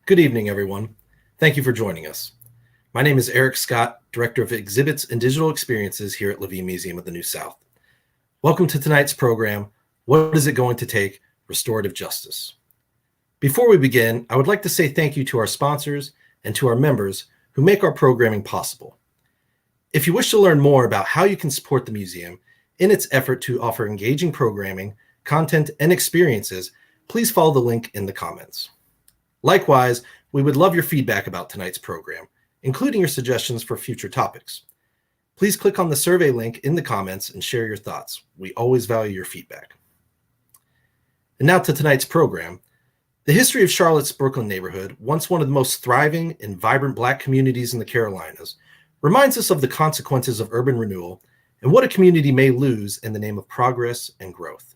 Good evening, everyone. Thank you for joining us. My name is Eric Scott, Director of Exhibits and Digital Experiences here at Levine Museum of the New South. Welcome to tonight's program, What is it going to take? Restorative Justice. Before we begin, I would like to say thank you to our sponsors and to our members who make our programming possible. If you wish to learn more about how you can support the museum in its effort to offer engaging programming, content, and experiences, please follow the link in the comments. Likewise, we would love your feedback about tonight's program, including your suggestions for future topics. Please click on the survey link in the comments and share your thoughts. We always value your feedback. And now to tonight's program. The history of Charlotte's Brooklyn neighborhood, once one of the most thriving and vibrant Black communities in the Carolinas, reminds us of the consequences of urban renewal and what a community may lose in the name of progress and growth.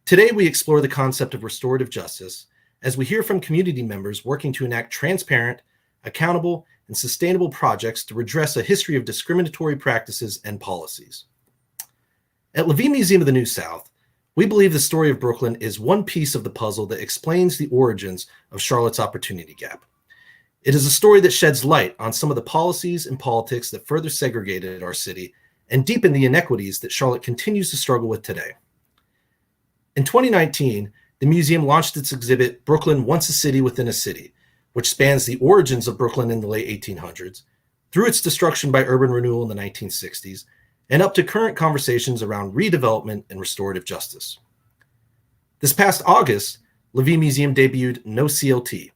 Today, we explore the concept of restorative justice as we hear from community members working to enact transparent, accountable, and sustainable projects to redress a history of discriminatory practices and policies. At Levine Museum of the New South, we believe the story of Brooklyn is one piece of the puzzle that explains the origins of Charlotte's opportunity gap. It is a story that sheds light on some of the policies and politics that further segregated our city and deepen the inequities that Charlotte continues to struggle with today. In 2019, the museum launched its exhibit, Brooklyn Once a City Within a City, which spans the origins of Brooklyn in the late 1800s, through its destruction by urban renewal in the 1960s, and up to current conversations around redevelopment and restorative justice. This past August, Levine Museum debuted No CLT,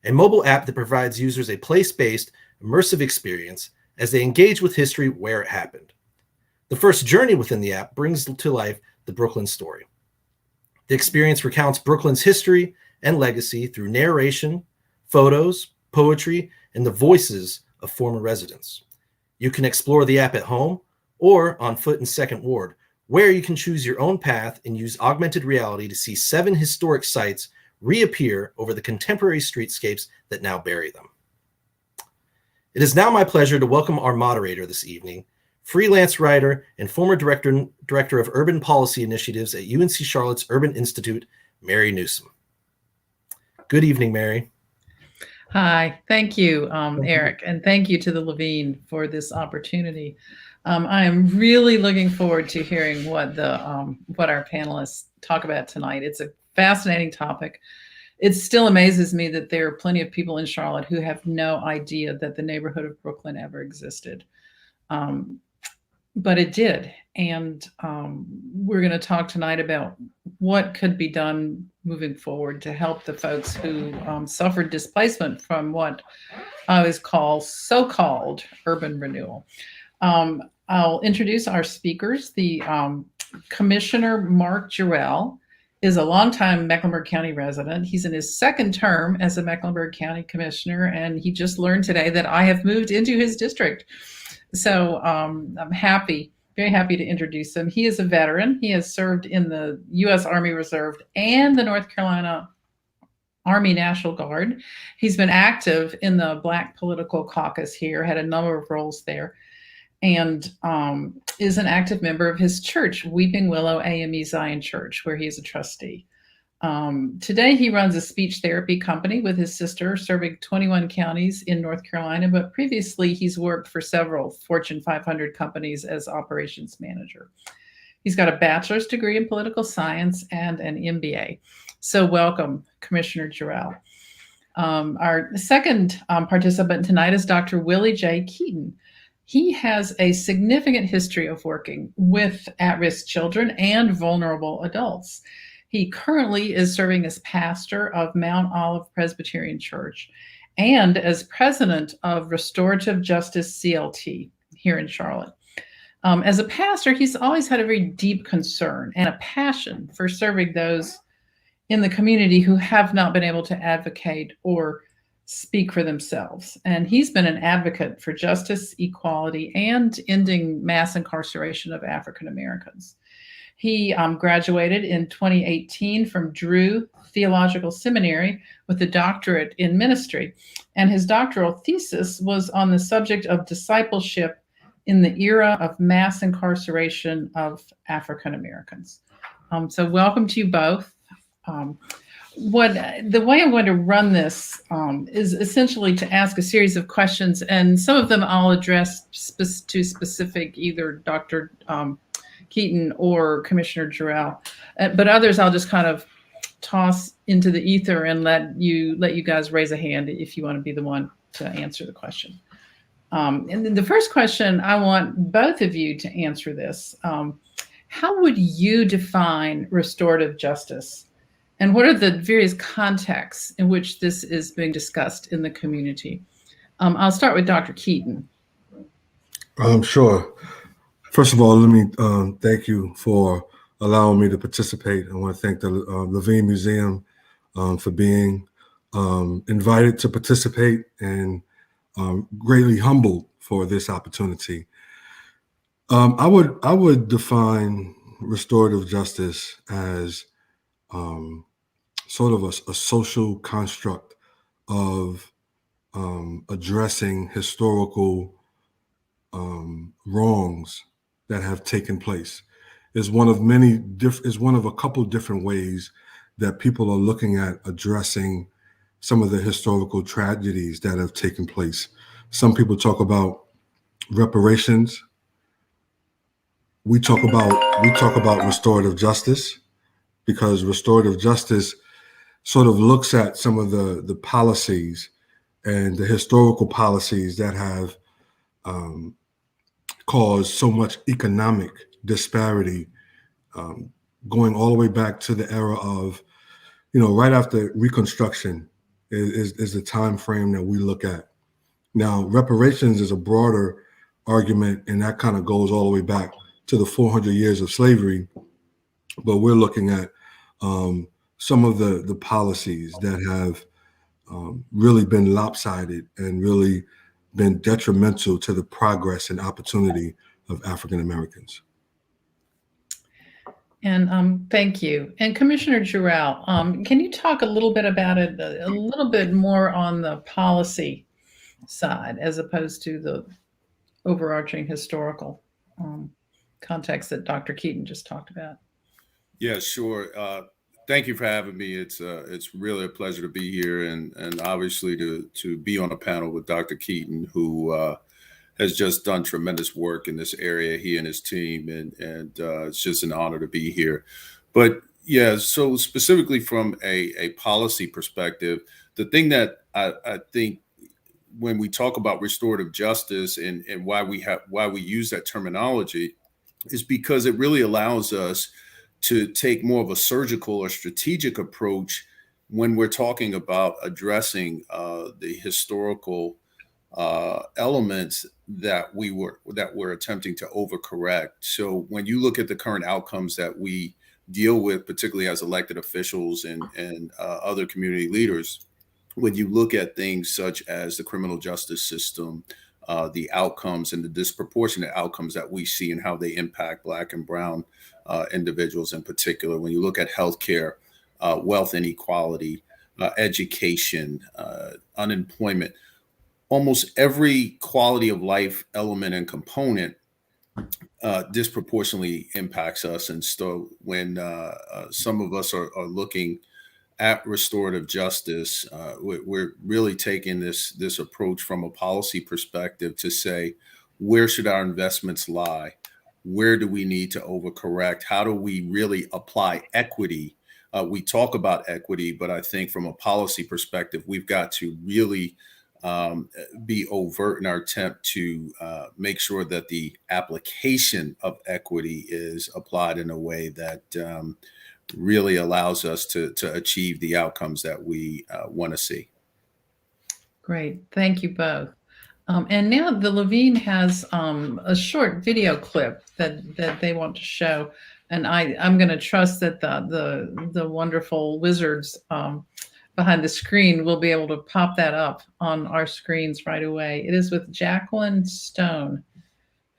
a mobile app that provides users a place-based, immersive experience as they engage with history where it happened. The first journey within the app brings to life the Brooklyn story. The experience recounts Brooklyn's history and legacy through narration, photos, poetry, and the voices of former residents. You can explore the app at home or on foot in Second Ward, where you can choose your own path and use augmented reality to see 7 historic sites reappear over the contemporary streetscapes that now bury them. It is now my pleasure to welcome our moderator this evening, freelance writer and former director of urban policy initiatives at UNC Charlotte's Urban Institute, Mary Newsom. Good evening, Mary. Hi, thank you, Eric, and thank you to the Levine for this opportunity. I am really looking forward to hearing what our panelists talk about tonight. It's a fascinating topic. It still amazes me that there are plenty of people in Charlotte who have no idea that the neighborhood of Brooklyn ever existed. But it did. And we're going to talk tonight about what could be done moving forward to help the folks who suffered displacement from what I was called so-called urban renewal. I'll introduce our speakers. The Commissioner Mark Jerrell is a longtime Mecklenburg County resident. He's in his second term as a Mecklenburg County Commissioner, and he just learned today that I have moved into his district. So I'm very happy to introduce him. He is a veteran. He has served in the U.S. Army Reserve and the North Carolina Army National Guard. He's been active in the Black political caucus here, had a number of roles there, and is an active member of his church, Weeping Willow AME Zion Church, where he is a trustee. Today, he runs a speech therapy company with his sister, serving 21 counties in North Carolina, but previously he's worked for several Fortune 500 companies as operations manager. He's got a bachelor's degree in political science and an MBA. So welcome, Commissioner Jerrell. Our second participant tonight is Dr. Willie J Keaton. He has a significant history of working with at-risk children and vulnerable adults. He currently is serving as pastor of Mount Olive Presbyterian Church and as president of Restorative Justice CLT here in Charlotte. As a pastor, he's always had a very deep concern and a passion for serving those in the community who have not been able to advocate or speak for themselves. And he's been an advocate for justice, equality, and ending mass incarceration of African Americans. He graduated in 2018 from Drew Theological Seminary with a doctorate in ministry. And his doctoral thesis was on the subject of discipleship in the era of mass incarceration of African Americans. So welcome to you both. the way I'm going to run this is essentially to ask a series of questions, and some of them I'll address to specific either Dr. Keaton or Commissioner Jerrell, but others I'll just kind of toss into the ether and let you guys raise a hand if you want to be the one to answer the question. And then the first question, I want both of you to answer this. How would you define restorative justice? And what are the various contexts in which this is being discussed in the community? I'll start with Dr. Keaton. Sure. First of all, let me thank you for allowing me to participate. I want to thank the Levine Museum for being invited to participate, and greatly humbled for this opportunity. I would define restorative justice as sort of a social construct of addressing historical wrongs that have taken place. Is one of a couple different ways that people are looking at addressing some of the historical tragedies that have taken place. Some people talk about reparations. We talk about restorative justice, because restorative justice sort of looks at some of the policies and the historical policies that have caused so much economic disparity, going all the way back to the era of, right after Reconstruction is the time frame that we look at. Now, reparations is a broader argument, and that kind of goes all the way back to the 400 years of slavery. But we're looking at some of the policies that have really been lopsided and really been detrimental to the progress and opportunity of African Americans. And thank you. And Commissioner Jerrell, can you talk a little bit about it, a little bit more on the policy side as opposed to the overarching historical context that Dr. Keaton just talked about? Yeah, sure. Thank you for having me. It's really a pleasure to be here, and obviously to be on a panel with Dr. Keaton, who has just done tremendous work in this area, he and his team, and it's just an honor to be here. But yeah, so specifically from a policy perspective, the thing that I think when we talk about restorative justice and why we use that terminology is because it really allows us to take more of a surgical or strategic approach when we're talking about addressing the historical elements that we're attempting to overcorrect. So when you look at the current outcomes that we deal with, particularly as elected officials and other community leaders, when you look at things such as the criminal justice system, the outcomes and the disproportionate outcomes that we see and how they impact Black and Brown individuals in particular, when you look at healthcare, wealth inequality, education, unemployment, almost every quality of life element and component disproportionately impacts us. And so when some of us are looking at restorative justice, we're really taking this approach from a policy perspective to say, where should our investments lie? Where do we need to overcorrect? How do we really apply equity? We talk about equity, but I think from a policy perspective, we've got to really be overt in our attempt to make sure that the application of equity is applied in a way that really allows us to achieve the outcomes that we want to see. Great. Thank you both. And now the Levine has a short video clip that they want to show. And I'm going to trust that the wonderful wizards behind the screen will be able to pop that up on our screens right away. It is with Jacqueline Stone,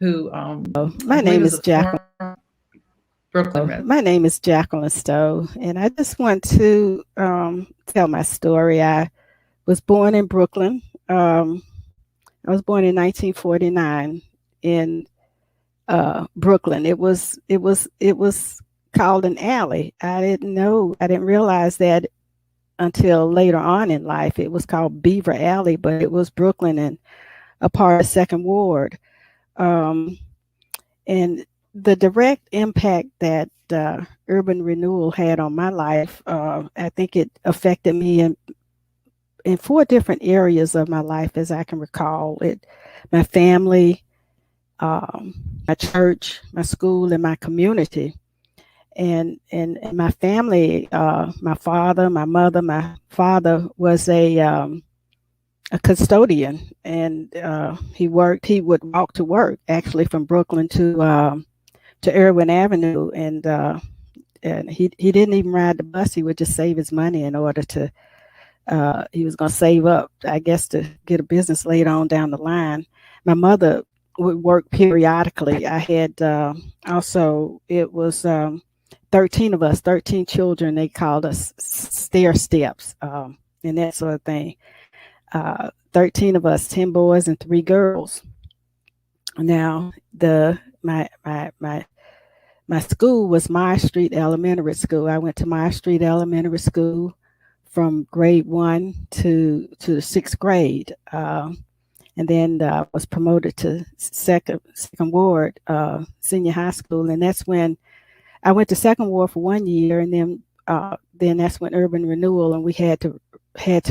who my name is Jacqueline. Brooklyn. My name is Jacqueline Stowe, and I just want to tell my story. I was born in Brooklyn. I was born in 1949 in Brooklyn. It was called an alley. I didn't realize that until later on in life. It was called Beaver Alley, but it was Brooklyn and a part of Second Ward. And the direct impact that urban renewal had on my life, I think it affected me in 4 different areas of my life, as I can recall. My family, my church, my school, and my community. And my family, my father, my mother, my father was a custodian, and he would walk to work actually from Brooklyn to Irwin Avenue, and he didn't even ride the bus. He would just save his money in order to he was going to save up, I guess, to get a business later on down the line. My mother would work periodically. I had also, it was 13 of us, 13 children. They called us stair steps and that sort of thing. 13 of us, 10 boys and 3 girls. Now, my school was Myers Street Elementary School. I went to Myers Street Elementary School from grade 1 to the 6th grade. And then was promoted to second ward senior high school. And that's when I went to Second Ward for 1 year, and then that's when urban renewal, and we had to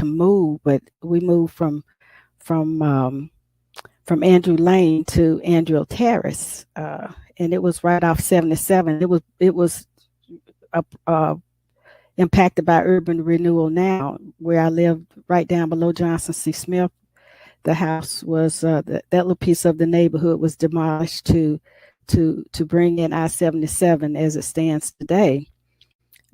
move, but we moved from Andrew Lane to Andrew Terrace, and it was right off 77. It was impacted by urban renewal now, where I lived right down below Johnson C. Smith. The house was that little piece of the neighborhood was demolished to bring in I-77 as it stands today.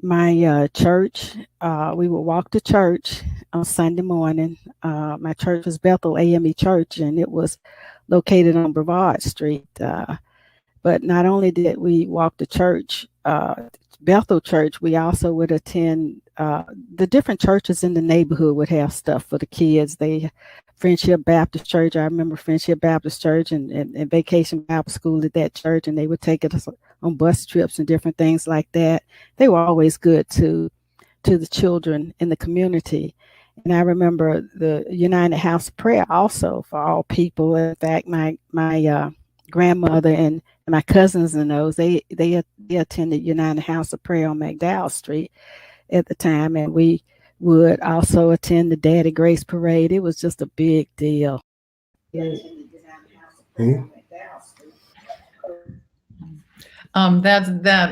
My church, we would walk to church on Sunday morning. My church was Bethel AME Church, and it was located on Brevard Street. But not only did we walk to church, Bethel Church, we also would attend the different churches in the neighborhood would have stuff for the kids. Friendship Baptist Church, I remember Friendship Baptist Church and Vacation Bible School at that church, and they would take us on bus trips and different things like that. They were always good to the children in the community. And I remember the United House of Prayer also for all people. In fact, my grandmother and my cousins and those, they attended United House of Prayer on McDowell Street at the time, and we would also attend the Daddy Grace Parade. It was just a big deal. That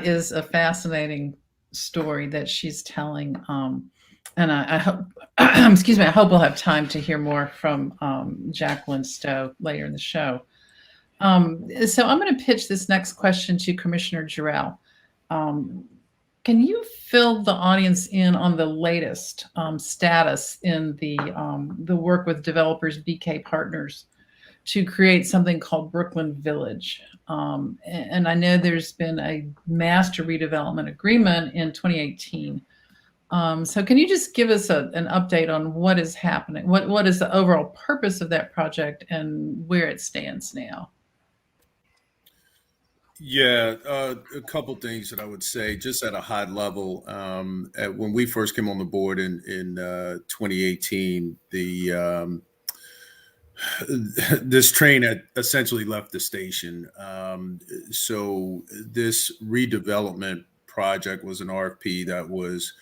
is a fascinating story that she's telling, and I hope, excuse me, I hope we'll have time to hear more from Jacqueline Stowe later in the show. So I'm going to pitch this next question to Commissioner Jerrell. Can you fill the audience in on the latest status in the work with developers BK Partners to create something called Brooklyn Village? And I know there's been a master redevelopment agreement in 2018. So can you just give us an update on what is happening? What is the overall purpose of that project and where it stands now? Yeah, a couple things that I would say just at a high level. When we first came on the board in 2018, this train had essentially left the station. So this redevelopment project was an RFP that was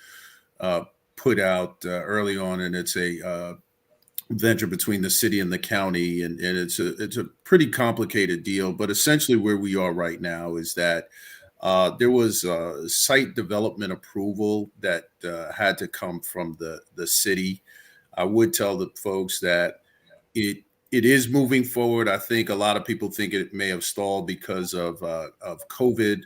put out early on, and it's a venture between the city and the county, and it's a pretty complicated deal. But essentially where we are right now is that there was site development approval that had to come from the city. I would tell the folks that it is moving forward. I think a lot of people think it may have stalled because of COVID,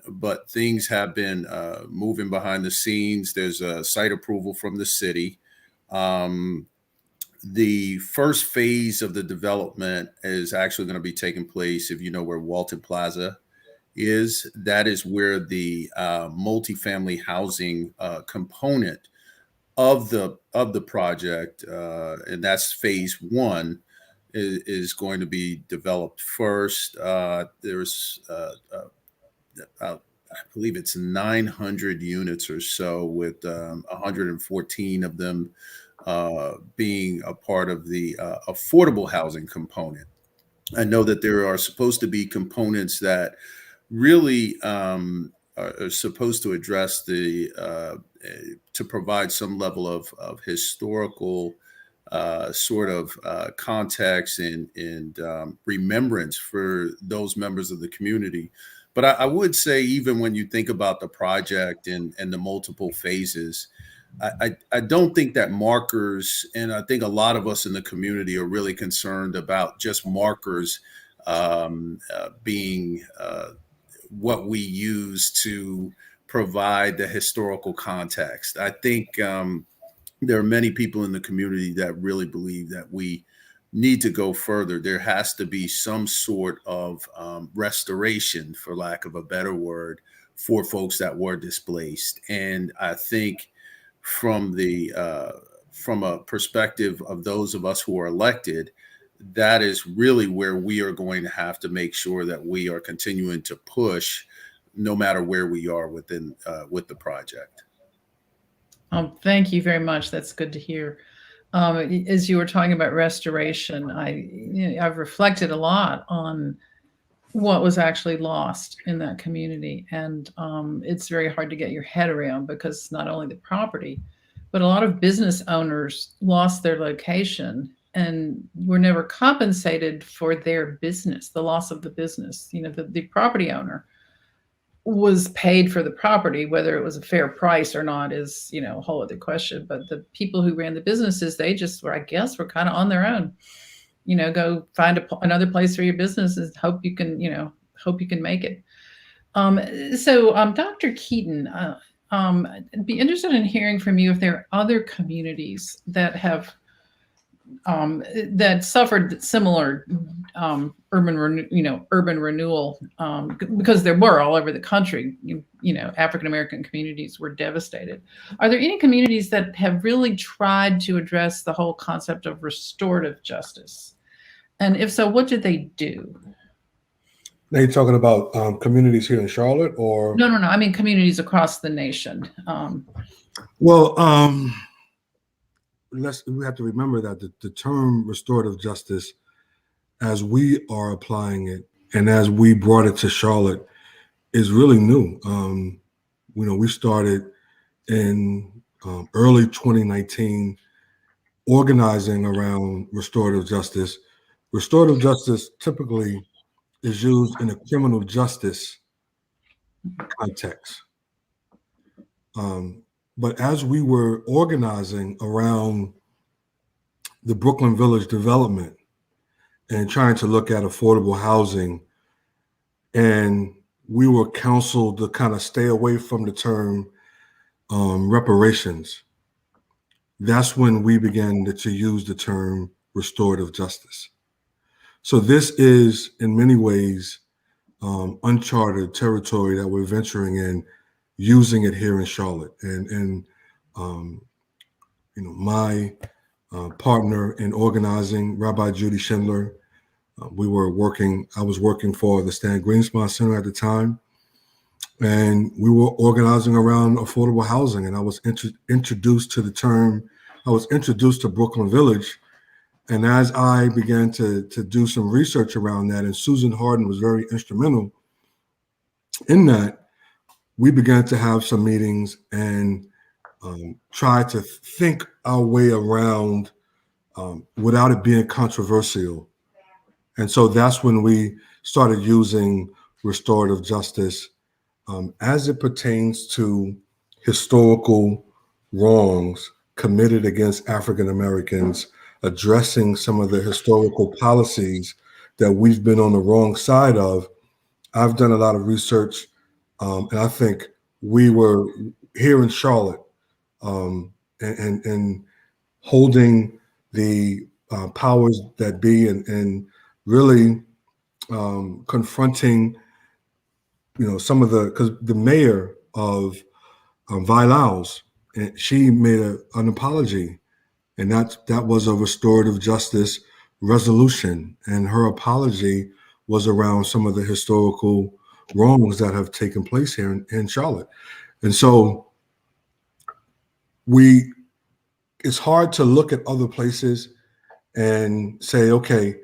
but things have been moving behind the scenes. There's a site approval from the city. The first phase of the development is actually going to be taking place, if you know where Walton Plaza is. That is where the multifamily housing component of the project, and that's phase 1, is going to be developed first. There's believe it's 900 units or so, with 114 of them being a part of the affordable housing component. I know that there are supposed to be components that really are supposed to address to provide some level of historical sort of context and remembrance for those members of the community. But I would say, even when you think about the project and the multiple phases, I don't think that markers, and I think a lot of us in the community are really concerned about just markers being what we use to provide the historical context. I think there are many people in the community that really believe that we need to go further. There has to be some sort of restoration, for lack of a better word, for folks that were displaced. And I think from a perspective of those of us who are elected, that is really where we are going to have to make sure that we are continuing to push, no matter where we are with the project. Thank you very much. That's good to hear. As you were talking about restoration, I've reflected a lot on what was actually lost in that community. And it's very hard to get your head around, because not only the property, but a lot of business owners lost their location and were never compensated for their business, the loss of the business. The property owner was paid for the property. Whether it was a fair price or not is, a whole other question. But the people who ran the businesses, they just were, I guess, were kind of on their own. Go find another place for your business and hope you can make it. So Dr. Keaton, I'd be interested in hearing from you if there are other communities that have that suffered similar urban renewal, because there were all over the country. African American communities were devastated. Are there any communities that have really tried to address the whole concept of restorative justice? And if so, what did they do? Now you're talking about communities here in Charlotte, or? No. I mean communities across the nation. We have to remember that the term restorative justice, as we are applying it and as we brought it to Charlotte, is really new. We started in early 2019 organizing around restorative justice. Restorative justice typically is used in a criminal justice context. But as we were organizing around the Brooklyn Village development and trying to look at affordable housing, and we were counseled to kind of stay away from the term reparations, that's when we began to use the term restorative justice. So this is, in many ways, uncharted territory that we're venturing in, using it here in Charlotte. And my partner in organizing, Rabbi Judy Schindler, I was working for the Stan Greenspan Center at the time, and we were organizing around affordable housing. And I was introduced to Brooklyn Village. And as I began to do some research around that, and Susan Harden was very instrumental in that, we began to have some meetings and try to think our way around without it being controversial. And so that's when we started using restorative justice as it pertains to historical wrongs committed against African Americans, addressing some of the historical policies that we've been on the wrong side of. I've done a lot of research, and I think we were here in Charlotte and holding the powers that be and really confronting, some of because the mayor of Vilaus, and she made an apology, and that was a restorative justice resolution, and her apology was around some of the historical wrongs that have taken place here in Charlotte. And so it's hard to look at other places and say, okay,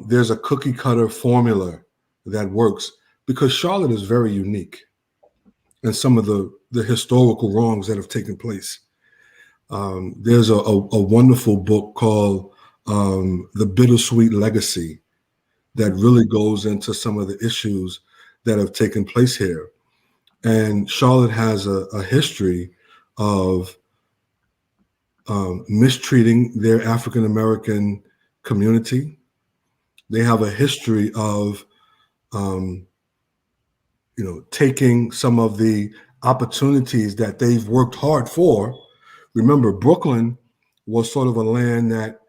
there's a cookie cutter formula that works, because Charlotte is very unique in some of the historical wrongs that have taken place. There's a wonderful book called The Bittersweet Legacy that really goes into some of the issues that have taken place here. And Charlotte has a history of mistreating their African-American community. They have a history of, taking some of the opportunities that they've worked hard for. Remember, Brooklyn was sort of a land that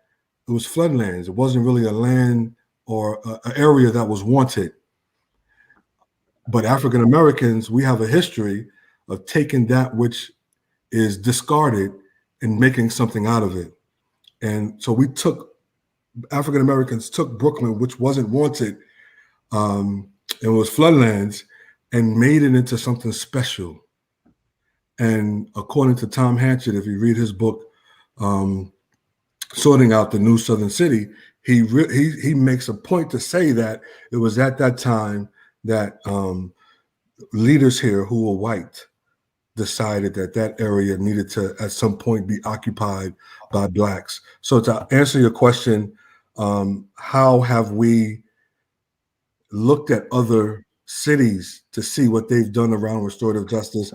it was floodlands. It wasn't really a land or an area that was wanted. But African Americans, we have a history of taking that which is discarded and making something out of it. And so African Americans took Brooklyn, which wasn't wanted, and was floodlands, and made it into something special. And according to Tom Hanchett, if you read his book, Sorting Out the New Southern City, he makes a point to say that it was at that time that leaders here who were white decided that area needed to at some point be occupied by Blacks. So to answer your question, how have we looked at other cities to see what they've done around restorative justice?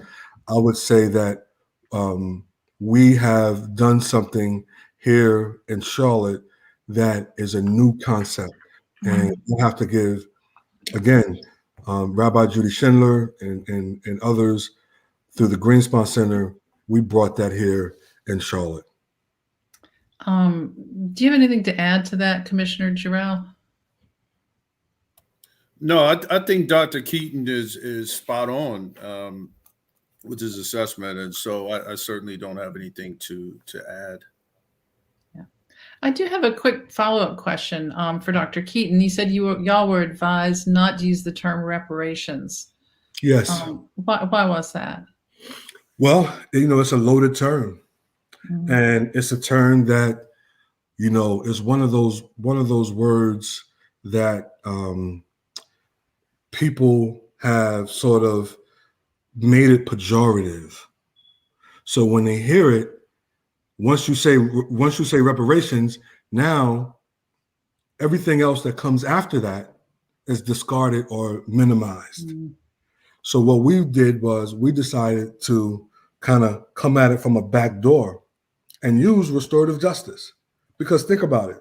I would say that we have done something here in Charlotte that is a new concept. And we have to give, again, Rabbi Judy Schindler and others through the Greenspan Center, we brought that here in Charlotte. Do you have anything to add to that, Commissioner Jerrell? No, I think Dr. Keaton is spot on with his assessment, and so I certainly don't have anything to add. Yeah, I do have a quick follow-up question for Dr. Keaton. He said y'all were advised not to use the term reparations. Yes. Why was that? Well, it's a loaded term, and it's a term that is one of those words that people have sort of made it pejorative. So when they hear it, once you say reparations, now everything else that comes after that is discarded or minimized. So what we did was we decided to kind of come at it from a back door and use restorative justice. Because think about it.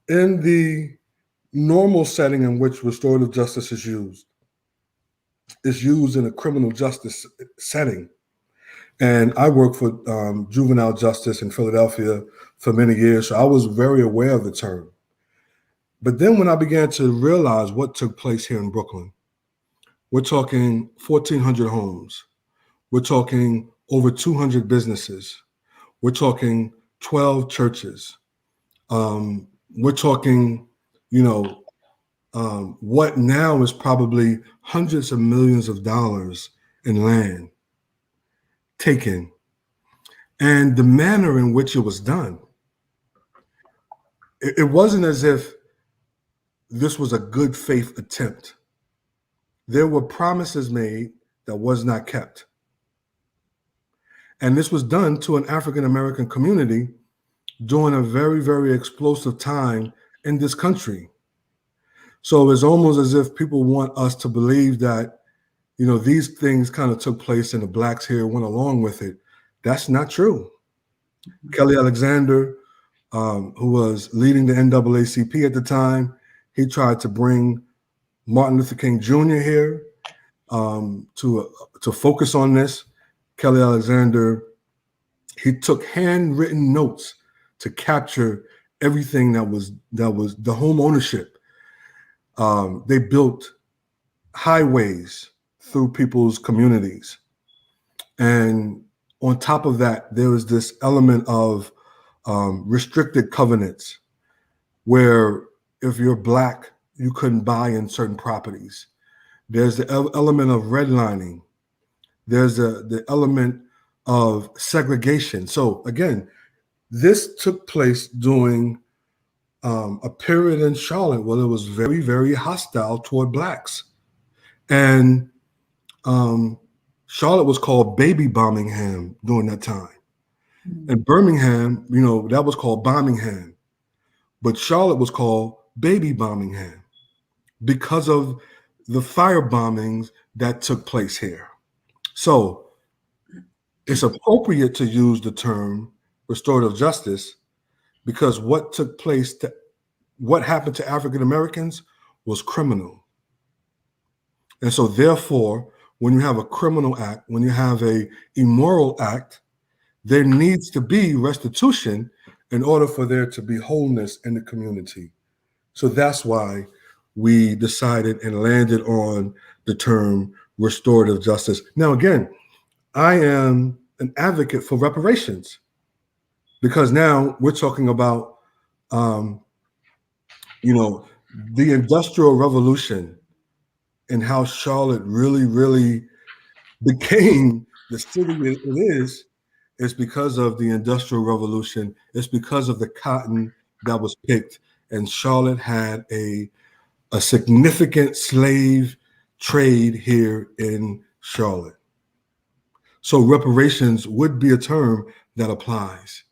In the normal setting in which restorative justice is used, it's used in a criminal justice setting. And I worked for juvenile justice in Philadelphia for many years, so I was very aware of the term. But then when I began to realize what took place here in Brooklyn, we're talking 1,400 homes. We're talking over 200 businesses. We're talking 12 churches. We're talking, what now is probably hundreds of millions of dollars in land taken. And the manner in which it was done, it wasn't as if this was a good faith attempt. There were promises made that was not kept. And this was done to an African-American community during a very, very explosive time in this country. So it's almost as if people want us to believe that, these things kind of took place and the Blacks here went along with it. That's not true. Kelly Alexander, who was leading the NAACP at the time, he tried to bring Martin Luther King Jr. here to focus on this. Kelly Alexander, he took handwritten notes to capture everything that was the home ownership. They built highways through people's communities. And on top of that, there was this element of restricted covenants where if you're Black, you couldn't buy in certain properties. There's the element of redlining. There's the element of segregation. So again, this took place during a period in Charlotte where it was very, very hostile toward Blacks. And Charlotte was called Baby Birmingham during that time. And Birmingham, that was called Birmingham. But Charlotte was called Baby Birmingham because of the fire bombings that took place here. So it's appropriate to use the term restorative justice because what happened to African Americans was criminal. And so therefore, when you have a criminal act, when you have a immoral act, there needs to be restitution in order for there to be wholeness in the community. So that's why we decided and landed on the term restorative justice. Now, again, I am an advocate for reparations because now we're talking about, the Industrial Revolution and how Charlotte really, really became the city it is because of the Industrial Revolution. It's because of the cotton that was picked. And Charlotte had a significant slave trade here in Charlotte. So reparations would be a term that applies.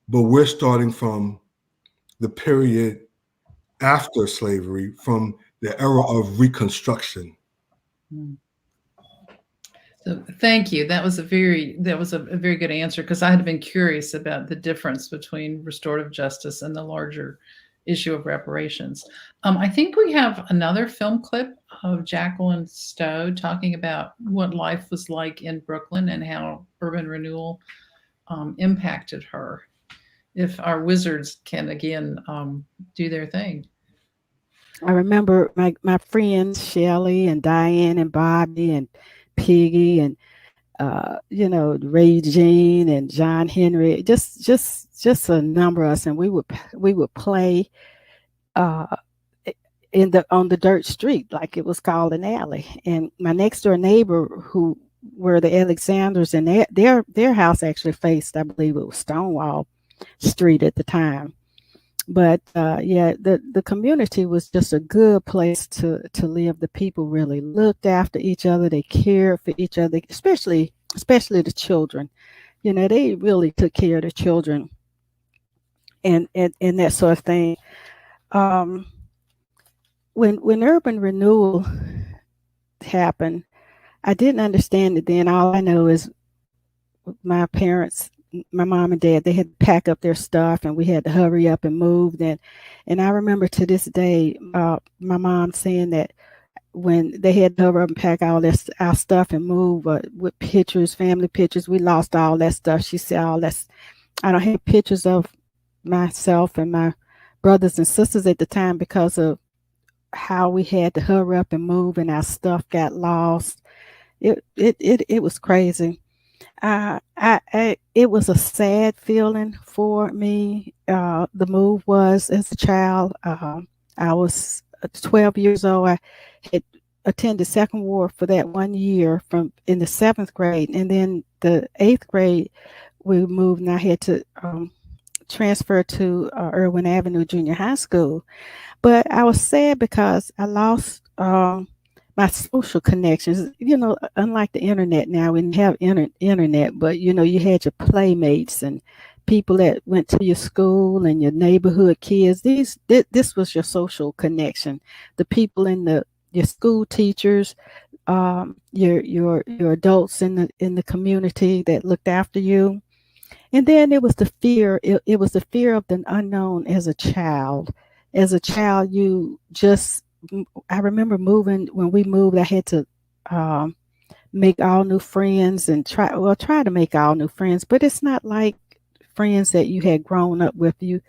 But we're starting from the period after slavery, from the era of Reconstruction. So thank you. That was a very good answer because I had been curious about the difference between restorative justice and the larger issue of reparations. I think we have another film clip of Jacqueline Stowe talking about what life was like in Brooklyn and how urban renewal impacted her. If our wizards can again do their thing. I remember my friends Shelley and Diane and Bobby and Piggy and Ray Jean and John Henry, just a number of us, and we would play on the dirt street, like it was called an alley. And my next door neighbor, who were the Alexanders, and their house actually faced, I believe it was Stonewall Street at the time. But the community was just a good place to live. The people really looked after each other. They cared for each other, especially the children. They really took care of the children and that sort of thing. When urban renewal happened, I didn't understand it then. All I know is my parents, my mom and dad, they had to pack up their stuff and we had to hurry up and move. And I remember to this day, my mom saying that when they had to hurry up and pack all our stuff and move with pictures, family pictures, we lost all that stuff. She said, I don't have pictures of myself and my brothers and sisters at the time because of how we had to hurry up and move and our stuff got lost. It was crazy. It was a sad feeling for me. The move was as a child. I was 12 years old. I had attended second ward for that 1 year in the 7th grade. And then the 8th grade, we moved and I had to transfer to Irwin Avenue Junior High School. But I was sad because I lost my social connections. Unlike the internet now, we didn't have internet, but you had your playmates and people that went to your school and your neighborhood kids. This was your social connection. The people in your school teachers, your adults in the community that looked after you. And then it was the fear. It was the fear of the unknown as a child. As a child, I remember when we moved, I had to make all new friends and try to make all new friends, but it's not like friends that you had grown up with. You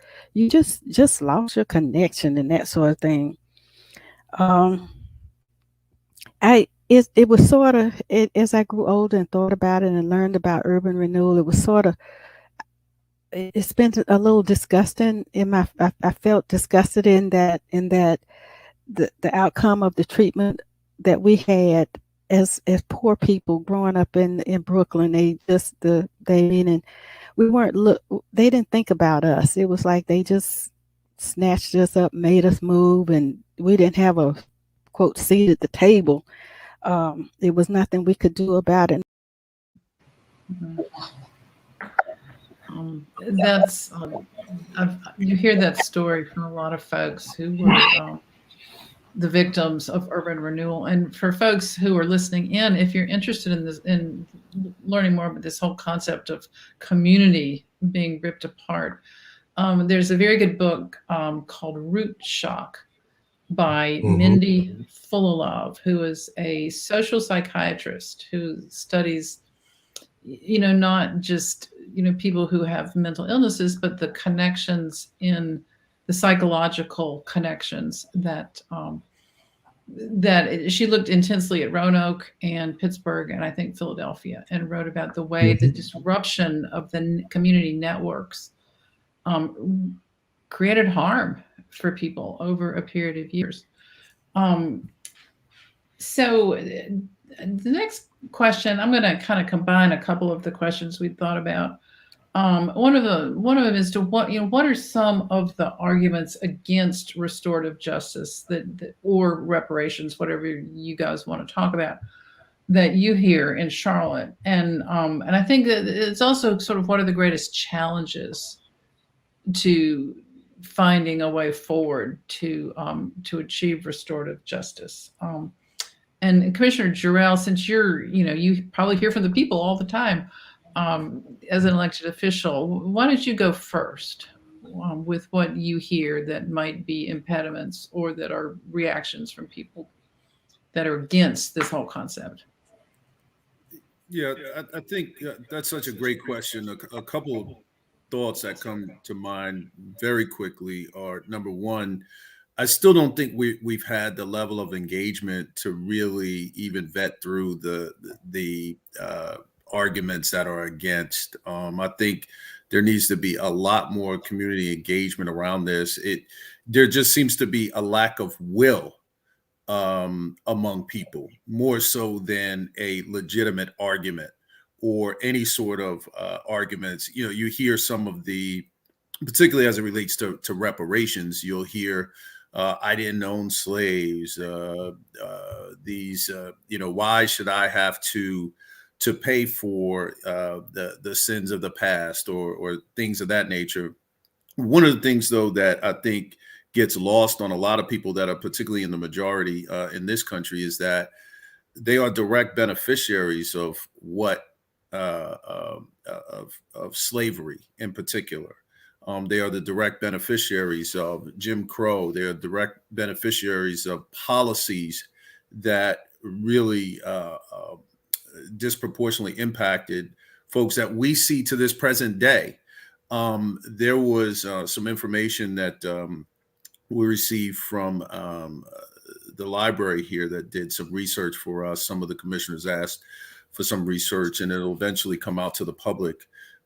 just lost your connection and that sort of thing. It was sort of, as I grew older and thought about it and learned about urban renewal, it was sort of, it's been a little disgusting I felt disgusted in that the outcome of the treatment that we had as poor people growing up in Brooklyn. They didn't think about us. It was like they just snatched us up, made us move, and we didn't have a quote seat at the table. It was nothing we could do about it. That's you hear that story from a lot of folks who were the victims of urban renewal. And for folks who are listening in, if you're interested in this, in learning more about this whole concept of community being ripped apart, there's a very good book called Root Shock by Mindy Fullilove, who is a social psychiatrist who studies, not just, people who have mental illnesses, but the connections in the psychological connections that she looked intensely at Roanoke and Pittsburgh and I think Philadelphia, and wrote about the way the disruption of the community networks created harm for people over a period of years. So the next question, I'm going to kind of combine a couple of the questions we thought about. One of them is to what are some of the arguments against restorative justice that or reparations, whatever you guys want to talk about, that you hear in Charlotte, and I think that it's also sort of what are the greatest challenges to finding a way forward to achieve restorative justice. And Commissioner Jerrell, since you probably hear from the people all the time as an elected official, why don't you go first with what you hear that might be impediments or that are reactions from people that are against this whole concept? Yeah, I think that's such a great question. A couple of thoughts that come to mind very quickly are, number one, I still don't think we've had the level of engagement to really even vet through the arguments that are against. I think there needs to be a lot more community engagement around this. There just seems to be a lack of will among people, more so than a legitimate argument or any sort of arguments. You hear some of the, particularly as it relates to reparations, you'll hear, I didn't own slaves. Why should I have to pay for the sins of the past or things of that nature? One of the things, though, that I think gets lost on a lot of people that are particularly in the majority in this country is that they are direct beneficiaries of what of slavery in particular. They are the direct beneficiaries of Jim Crow. They are direct beneficiaries of policies that really disproportionately impacted folks that we see to this present day. There was some information that we received from the library here that did some research for us. Some of the commissioners asked for some research, and it'll eventually come out to the public.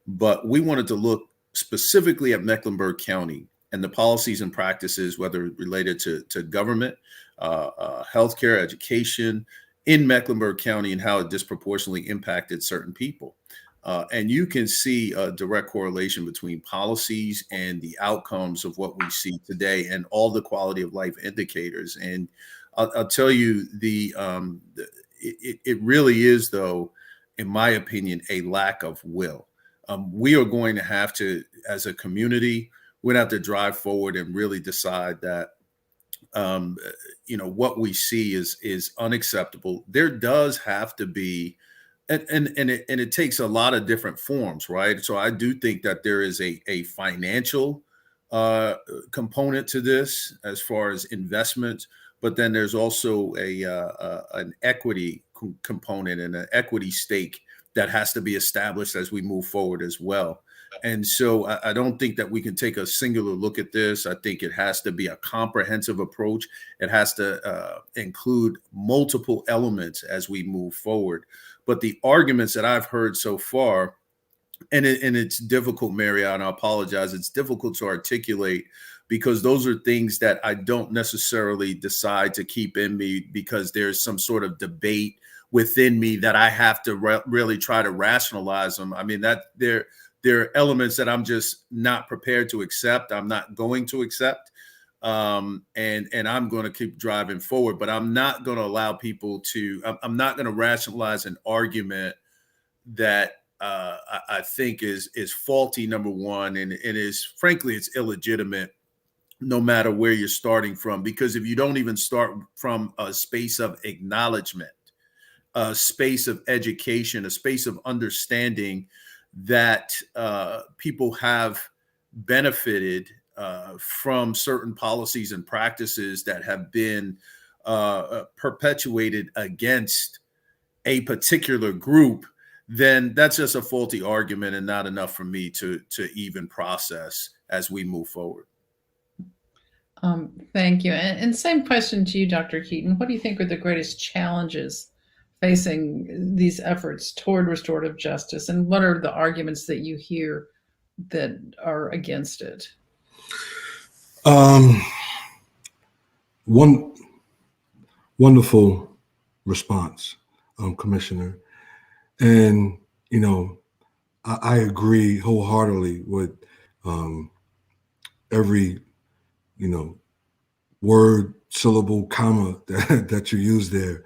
But we wanted to look specifically at Mecklenburg County and the policies and practices, whether related to government, healthcare, education in Mecklenburg County, and how it disproportionately impacted certain people. And you can see a direct correlation between policies and the outcomes of what we see today and all the quality of life indicators. And I'll tell you, it really is, though, in my opinion, a lack of will. We are going to have to, as a community, we're going to have to drive forward and really decide that, what we see is unacceptable. There does have to be, and it takes a lot of different forms, right? So I do think that there is a financial component to this as far as investment, but then there's also an equity component and an equity stake that has to be established as we move forward as well. And so I don't think that we can take a singular look at this. I think it has to be a comprehensive approach. It has to include multiple elements as we move forward. But the arguments that I've heard so far, and it's difficult, Mary, and I apologize, it's difficult to articulate, because those are things that I don't necessarily decide to keep in me because there's some sort of debate within me that I have to really try to rationalize them. I mean, that there are elements that I'm just not prepared to accept. I'm not going to accept. And I'm going to keep driving forward, but I'm not going to allow people to, I'm not going to rationalize an argument that I think is faulty, number one, and is, frankly, it's illegitimate no matter where you're starting from, because if you don't even start from a space of acknowledgement, a space of education, a space of understanding that people have benefited from certain policies and practices that have been perpetuated against a particular group, then that's just a faulty argument and not enough for me to even process as we move forward. Thank you. And same question to you, Dr. Keaton. What do you think are the greatest challenges facing these efforts toward restorative justice? And what are the arguments that you hear that are against it? One wonderful response, Commissioner. And, you know, I agree wholeheartedly with every, you know, word, syllable, comma that you use there.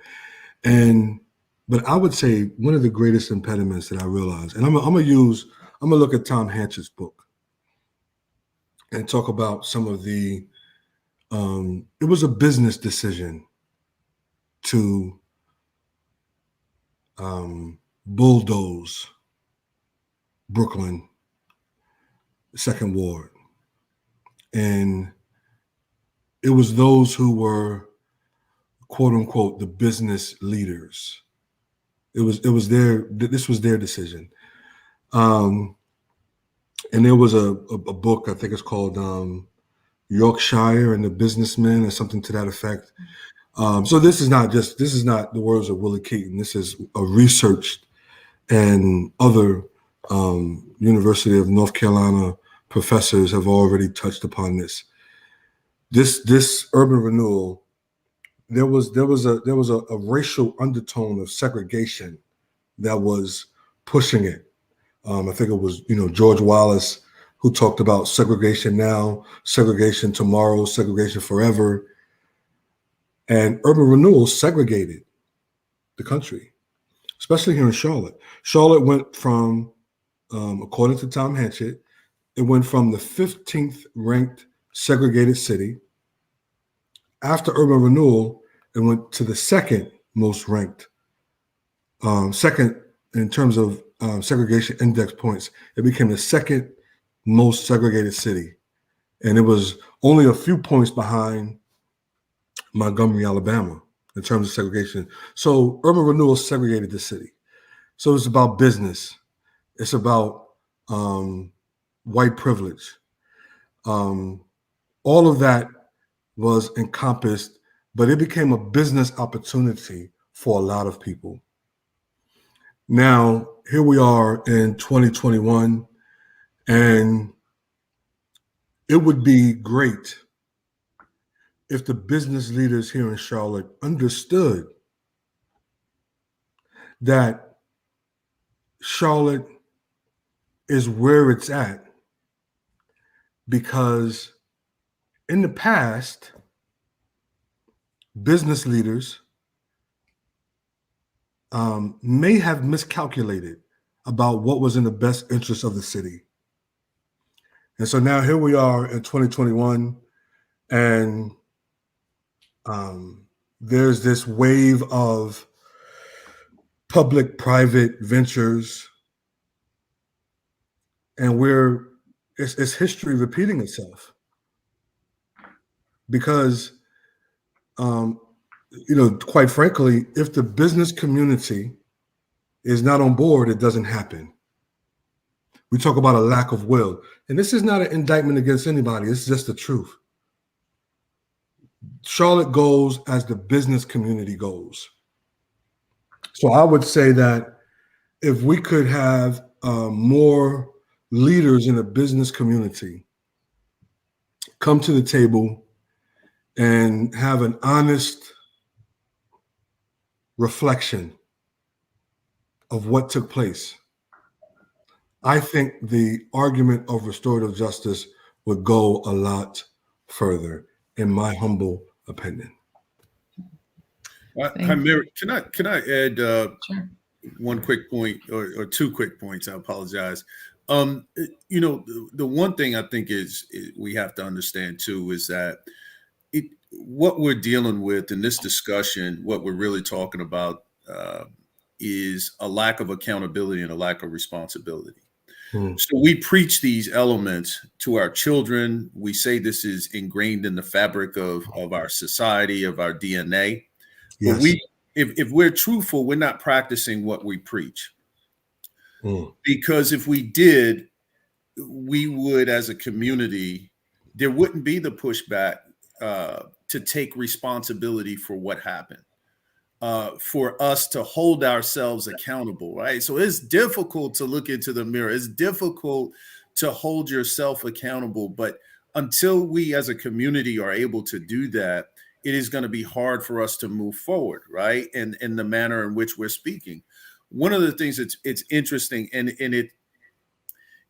But I would say one of the greatest impediments that I realize, and I'm gonna look at Tom Hanchett's book and talk about some of the, it was a business decision to bulldoze Brooklyn, Second Ward. And it was those who were, quote unquote, the business leaders. This was their decision. And there was a book, I think it's called Yorkshire and the Businessman or something to that effect. So this is not the words of Willie Keaton. This is a researched, and other University of North Carolina professors have already touched upon this. This urban renewal, there was a racial undertone of segregation that was pushing it. I think it was, George Wallace who talked about segregation now, segregation tomorrow, segregation forever. And urban renewal segregated the country, especially here in Charlotte. Charlotte went from, according to Tom Hanchett, it went from the 15th ranked segregated city. After urban renewal, it went to the second most ranked, second in terms of segregation index points. It became the second most segregated city. And it was only a few points behind Montgomery, Alabama, in terms of segregation. So urban renewal segregated the city. So it's about business. It's about white privilege. All of that was encompassed, but it became a business opportunity for a lot of people. Now, here we are in 2021, and it would be great if the business leaders here in Charlotte understood that Charlotte is where it's at because in the past, business leaders may have miscalculated about what was in the best interest of the city. And so now here we are in 2021, and there's this wave of public-private ventures, and it's history repeating itself. Because, quite frankly, if the business community is not on board, it doesn't happen. We talk about a lack of will. And this is not an indictment against anybody. It's just the truth. Charlotte goes as the business community goes. So I would say that if we could have more leaders in the business community come to the table and have an honest reflection of what took place, I think the argument of restorative justice would go a lot further, in my humble opinion. Hi, Mary. Can I add Sure. one quick point or two quick points? I apologize. The one thing I think is we have to understand too is that what we're dealing with in this discussion, what we're really talking about is a lack of accountability and a lack of responsibility. So we preach these elements to our children. We say this is ingrained in the fabric of our society, of our DNA. Yes. But if we're truthful, we're not practicing what we preach. Because if we did, we would, as a community, there wouldn't be the pushback to take responsibility for what happened. For us to hold ourselves accountable, right? So it's difficult to look into the mirror. It's difficult to hold yourself accountable. But until we as a community are able to do that, it is going to be hard for us to move forward, right? And in the manner in which we're speaking. One of the things it's interesting, and it,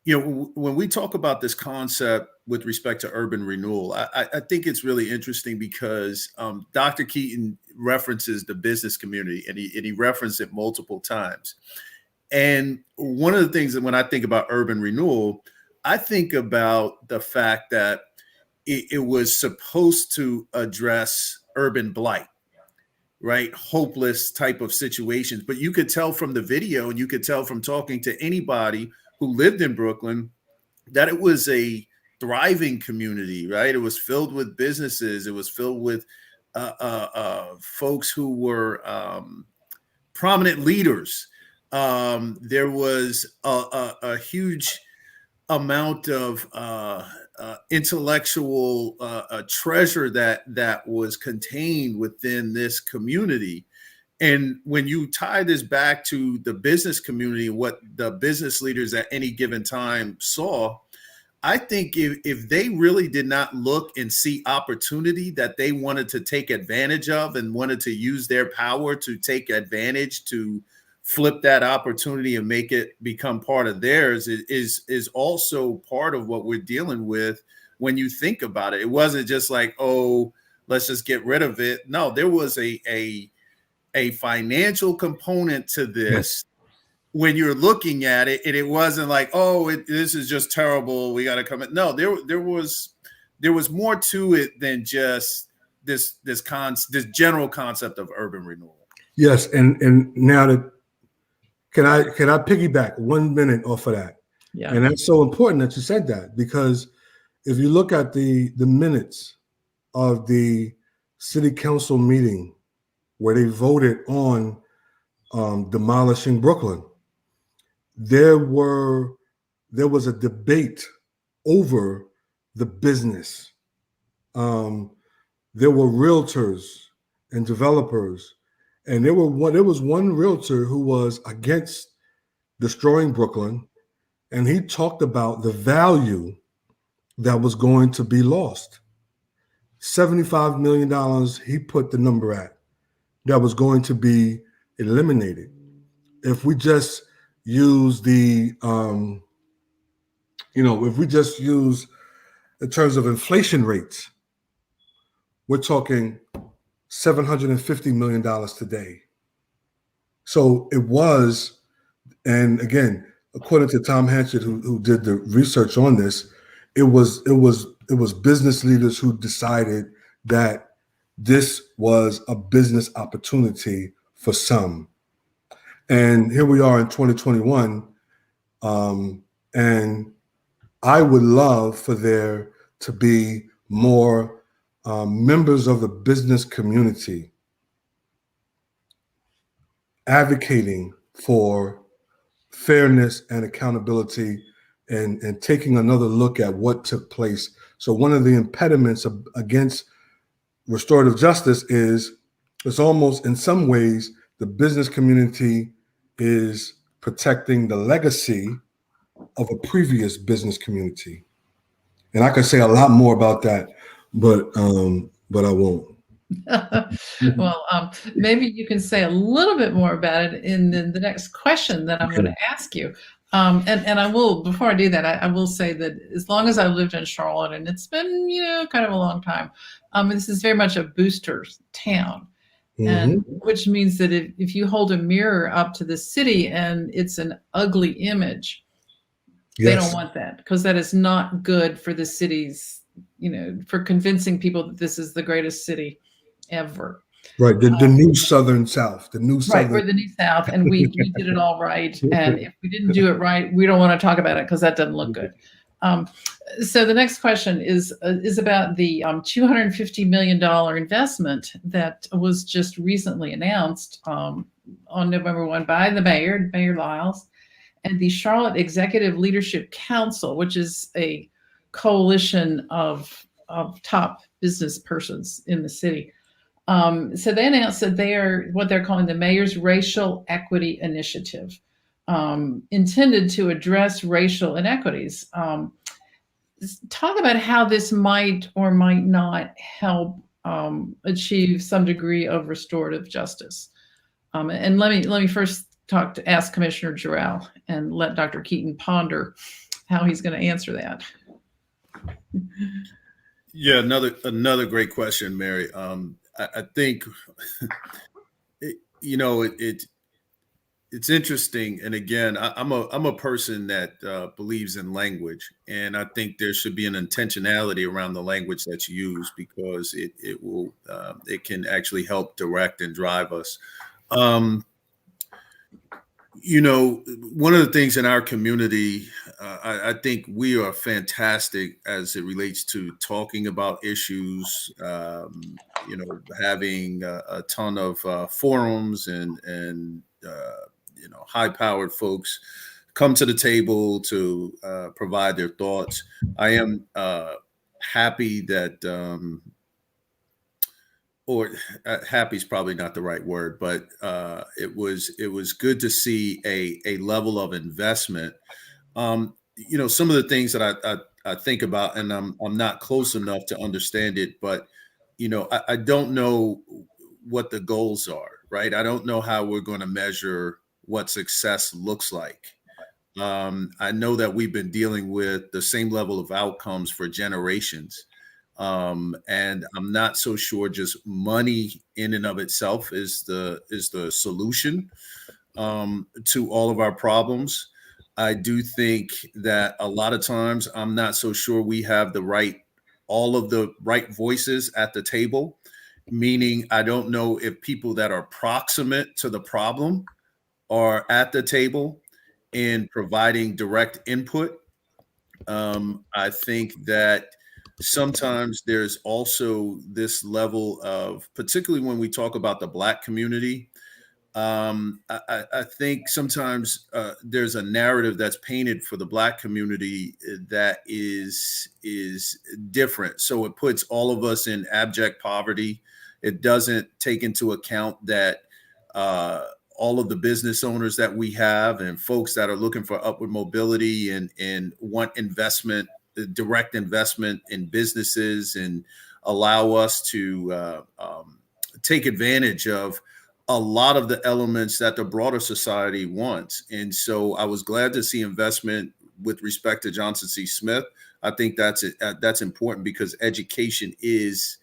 when we talk about this concept with respect to urban renewal, I think it's really interesting because Dr. Keaton references the business community, and he referenced it multiple times. And one of the things that when I think about urban renewal, I think about the fact that it was supposed to address urban blight, right? Hopeless type of situations. But you could tell from the video, and you could tell from talking to anybody who lived in Brooklyn, that it was a thriving community, right? It was filled with businesses. It was filled with folks who were prominent leaders. There was a huge amount of intellectual treasure that was contained within this community. And when you tie this back to the business community, what the business leaders at any given time saw, I think if they really did not look and see opportunity that they wanted to take advantage of and wanted to use their power to take advantage, to flip that opportunity and make it become part of theirs, is also part of what we're dealing with when you think about it. It wasn't just like, oh, let's just get rid of it. No, there was a financial component to this when you're looking at it, and it wasn't like, oh, this is just terrible, we got to come in. No, there was more to it than just this general concept of urban renewal. Yes, and now that can I piggyback 1 minute off of that? Yeah. And that's so important that you said that, because if you look at the minutes of the city council meeting where they voted on demolishing Brooklyn, there was a debate over the business. There were realtors and developers, and there was one realtor who was against destroying Brooklyn, and he talked about the value that was going to be lost. $75 million, he put the number at, that was going to be eliminated. If we just use in terms of inflation rates, we're talking $750 million today. So it was, and again, according to Tom Hanchett, who did the research on this, it was business leaders who decided that this was a business opportunity for some. And here we are in 2021, and I would love for there to be more members of the business community advocating for fairness and accountability, and taking another look at what took place. So one of the impediments against restorative justice is, it's almost in some ways the business community is protecting the legacy of a previous business community. And I could say a lot more about that, but I won't. Well, maybe you can say a little bit more about it in the next question that I'm going to ask you. And I will, before I do that, I will say that as long as I've lived in Charlotte, and it's been, kind of a long time, this is very much a booster town. And which means that if you hold a mirror up to the city and it's an ugly image, they don't want that, because that is not good for the city's, for convincing people that this is the greatest city ever. Right. The new Southern South, the new Southern. Right, we're the new South, and we did it all right. And if we didn't do it right, we don't want to talk about it because that doesn't look good. So the next question is about the $250 million investment that was just recently announced on November 1 by the Mayor Lyles, and the Charlotte Executive Leadership Council, which is a coalition of top business persons in the city. So they announced that they are what they're calling the Mayor's Racial Equity Initiative, intended to address racial inequities. Talk about how this might or might not help achieve some degree of restorative justice. And let me first ask Commissioner Jerrell and let Dr. Keaton ponder how he's going to answer that. Yeah, another great question, Mary. I think it's interesting, and again, I'm a person that believes in language, and I think there should be an intentionality around the language that you use, because it can actually help direct and drive us. One of the things in our community, I think we are fantastic as it relates to talking about issues, having a ton of forums and high-powered folks come to the table to provide their thoughts. I am happy that, or happy is probably not the right word, but it was good to see a level of investment. Some of the things that I think about, and I'm not close enough to understand it, but I don't know what the goals are, right? I don't know how we're going to measure what success looks like. I know that we've been dealing with the same level of outcomes for generations. And I'm not so sure just money in and of itself is the solution to all of our problems. I do think that a lot of times I'm not so sure we have all of the right voices at the table, meaning I don't know if people that are proximate to the problem are at the table in providing direct input. I think that sometimes there's also this level of, particularly when we talk about the Black community, I think sometimes there's a narrative that's painted for the Black community that is different. So it puts all of us in abject poverty. It doesn't take into account that all of the business owners that we have and folks that are looking for upward mobility and want investment, direct investment in businesses, and allow us to take advantage of a lot of the elements that the broader society wants. And so I was glad to see investment with respect to Johnson C. Smith. I think that's important, because education is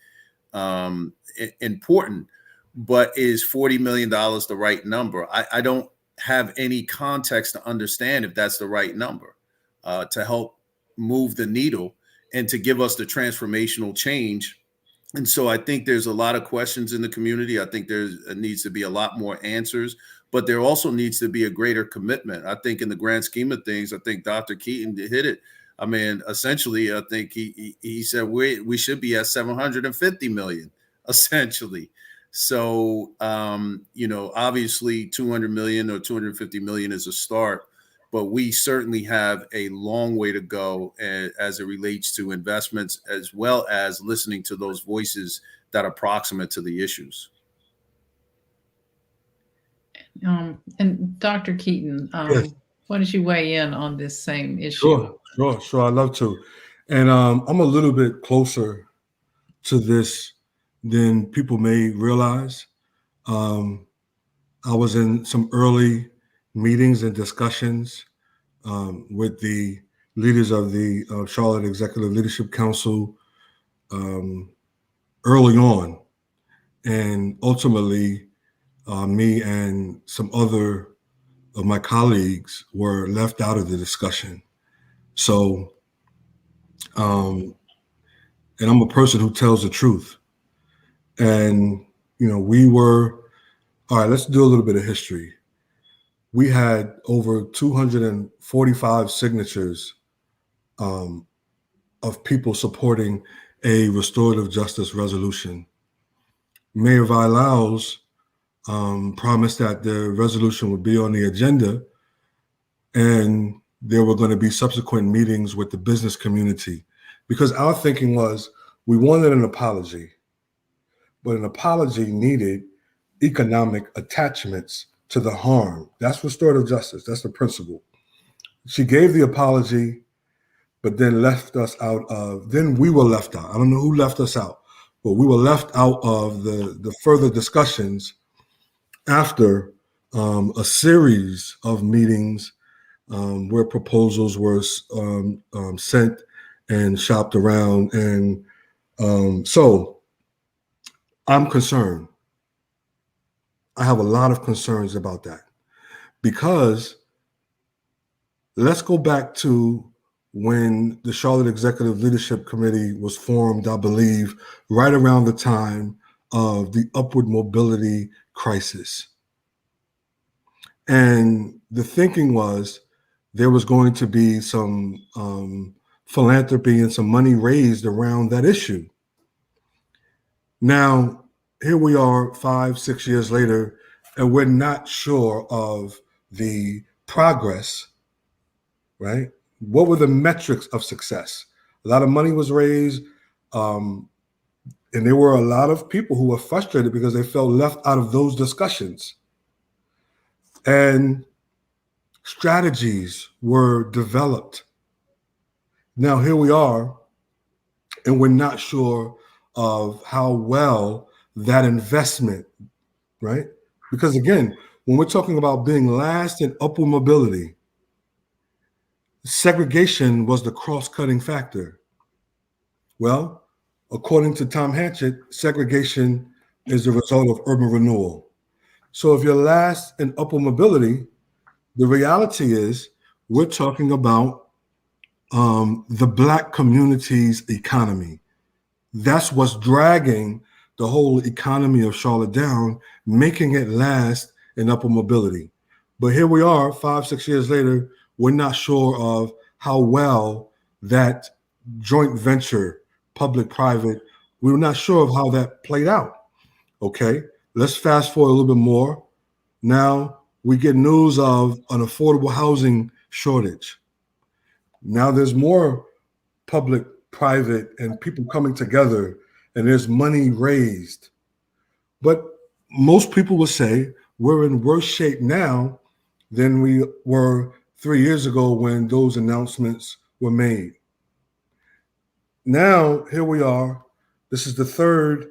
important, but is $40 million the right number? I don't have any context to understand if that's the right number to help move the needle and to give us the transformational change. And so I think there's a lot of questions in the community. I think there needs to be a lot more answers, but there also needs to be a greater commitment. I think in the grand scheme of things, I think Dr. Keaton hit it. I mean, essentially, I think he said we should be at 750 million, essentially. So, obviously 200 million or 250 million is a start, but we certainly have a long way to go as it relates to investments, as well as listening to those voices that are proximate to the issues. And Dr. Keaton, Yes. why don't you weigh in on this same issue? Sure. I'd love to. And I'm a little bit closer to this than people may realize. I was in some early meetings and discussions with the leaders of the Charlotte Executive Leadership Council early on. And ultimately, me and some other of my colleagues were left out of the discussion. So, and I'm a person who tells the truth. And, we were, all right, let's do a little bit of history. We had over 245 signatures of people supporting a restorative justice resolution. Mayor Vilaus promised that the resolution would be on the agenda, and there were going to be subsequent meetings with the business community, because our thinking was we wanted an apology, but an apology needed economic attachments to the harm. That's restorative justice. That's the principle. She gave the apology, but then left us out of, then we were left out. I don't know who left us out, but we were left out of the further discussions after a series of meetings where proposals were sent and shopped around. And so I'm concerned. I have a lot of concerns about that, because let's go back to when the Charlotte Executive Leadership Committee was formed, I believe, right around the time of the upward mobility crisis. And the thinking was there was going to be some philanthropy and some money raised around that issue. Now, here we are 5-6 years later, and we're not sure of the progress, right? What were the metrics of success? A lot of money was raised, and there were a lot of people who were frustrated because they felt left out of those discussions. And strategies were developed. Now here we are, and we're not sure of how well that investment, right? Because again, when we're talking about being last in upward mobility, segregation was the cross-cutting factor. Well, according to Tom Hanchett, segregation is the result of urban renewal. So if you're last in upward mobility, the reality is we're talking about the Black community's economy. That's what's dragging the whole economy of Charlotte down, making it last in upward mobility. But here we are, 5-6 years later, we're not sure of how well that joint venture, public-private, we're not sure of how that played out. Okay, let's fast forward a little bit more. Now we get news of an affordable housing shortage. Now there's more public, private, and people coming together, and there's money raised. But most people will say we're in worse shape now than we were 3 years ago when those announcements were made. Now, here we are. This is the third